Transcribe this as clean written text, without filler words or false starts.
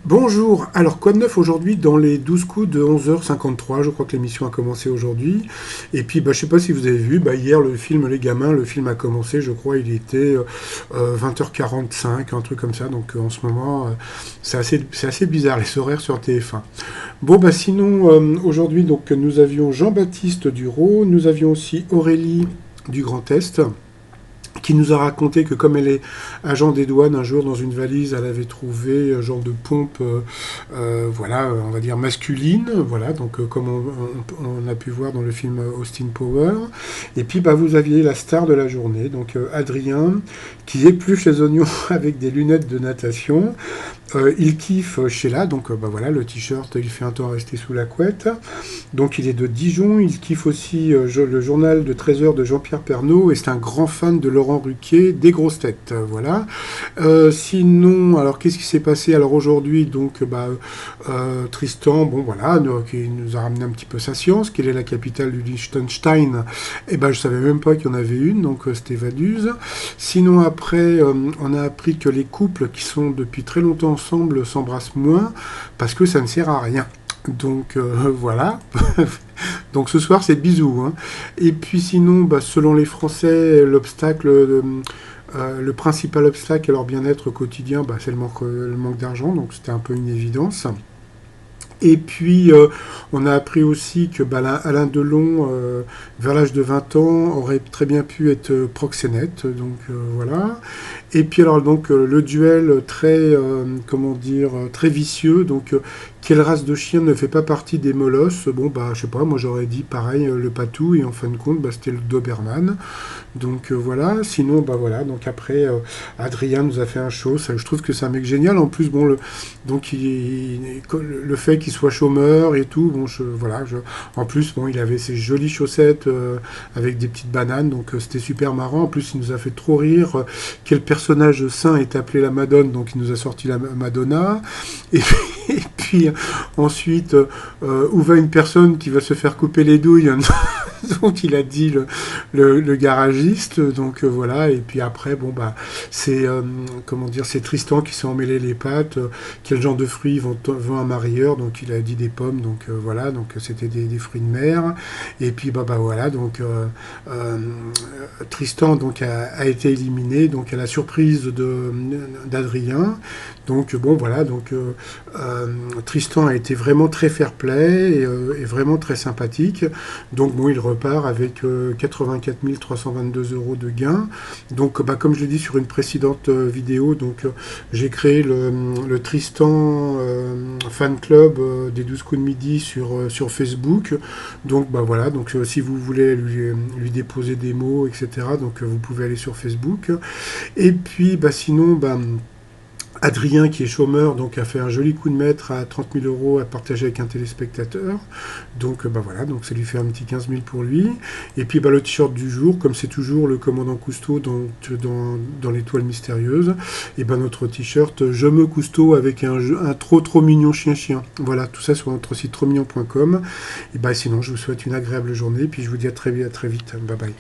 Bonjour, alors quoi de neuf aujourd'hui dans les 12 coups de 11h53, je crois que l'émission a commencé aujourd'hui. Et puis je sais pas si vous avez vu, hier le film Les Gamins, le film a commencé, je crois il était 20h45, un truc comme ça, donc en ce moment c'est assez bizarre les horaires sur TF1. Bon sinon aujourd'hui donc nous avions Jean-Baptiste Duro, nous avions aussi Aurélie du Grand Est, qui nous a raconté que comme elle est agent des douanes, un jour dans une valise, elle avait trouvé un genre de pompe, voilà, on va dire masculine, voilà, donc comme on a pu voir dans le film Austin Power. Et puis vous aviez la star de la journée, donc Adrien, qui épluche les oignons avec des lunettes de natation. Il kiffe Sheila, donc voilà, le t-shirt, il fait un temps rester sous la couette. Donc il est de Dijon, il kiffe aussi le journal de 13 heures de Jean-Pierre Pernaut, et c'est un grand fan de Laurent Ruquier, des grosses têtes, voilà. Sinon, alors qu'est-ce qui s'est passé? Alors aujourd'hui, donc Tristan, bon voilà, qui nous a ramené un petit peu sa science, quelle est la capitale du Liechtenstein? Et je savais même pas qu'il y en avait une, donc c'était Vaduz. Sinon après, on a appris que les couples qui sont depuis très longtemps ensemble s'embrassent moins, parce que ça ne sert à rien. Donc voilà. Donc ce soir c'est bisous, hein. Et puis sinon, selon les Français, le principal obstacle à leur bien-être quotidien, c'est le manque d'argent, donc c'était un peu une évidence. Et puis, on a appris aussi que Alain Delon, vers l'âge de 20 ans, aurait très bien pu être proxénète. Donc, voilà. Et puis, alors, donc, le duel très, comment dire, très vicieux. Donc, quelle race de chien ne fait pas partie des molosses? Bon, je sais pas, moi j'aurais dit pareil, le patou, et en fin de compte, c'était le Doberman. Donc, voilà. Sinon, voilà. Donc, après, Adrien nous a fait un show. Ça, je trouve que c'est un mec génial. En plus, bon, donc, le fait qu'il soit chômeur et tout, bon, voilà, en plus, bon, il avait ses jolies chaussettes avec des petites bananes, donc c'était super marrant. En plus, il nous a fait trop rire. Quel personnage saint est appelé la Madone? Donc, il nous a sorti la Madonna. Et puis ensuite, où va une personne qui va se faire couper les douilles? Donc il a dit le garagiste, donc voilà. Et puis après, c'est comment dire, c'est Tristan qui s'est emmêlé les pattes. Quel genre de fruits vont un marieur? Donc il a dit des pommes, donc voilà, donc c'était des fruits de mer. Et puis voilà, donc Tristan donc a été éliminé, donc à la surprise d'Adrien. Donc bon voilà, donc Tristan a été vraiment très fair-play et vraiment très sympathique. Donc bon, il repart avec 84 322 euros de gains. Donc comme je l'ai dit sur une précédente vidéo, donc j'ai créé le Tristan fan club des 12 coups de midi sur Facebook. Donc voilà, donc si vous voulez lui déposer des mots, etc., donc vous pouvez aller sur Facebook. Et puis sinon, Adrien, qui est chômeur, donc a fait un joli coup de maître à 30 000 euros à partager avec un téléspectateur. Donc voilà, donc ça lui fait un petit 15 000 pour lui. Et puis le t-shirt du jour, comme c'est toujours le commandant Cousteau dans l'étoile mystérieuse, et notre t-shirt Je me Cousteau avec un trop mignon chien. Voilà, tout ça sur notre site trotsmignon.com. Et sinon, je vous souhaite une agréable journée, puis je vous dis à très vite. Bye bye.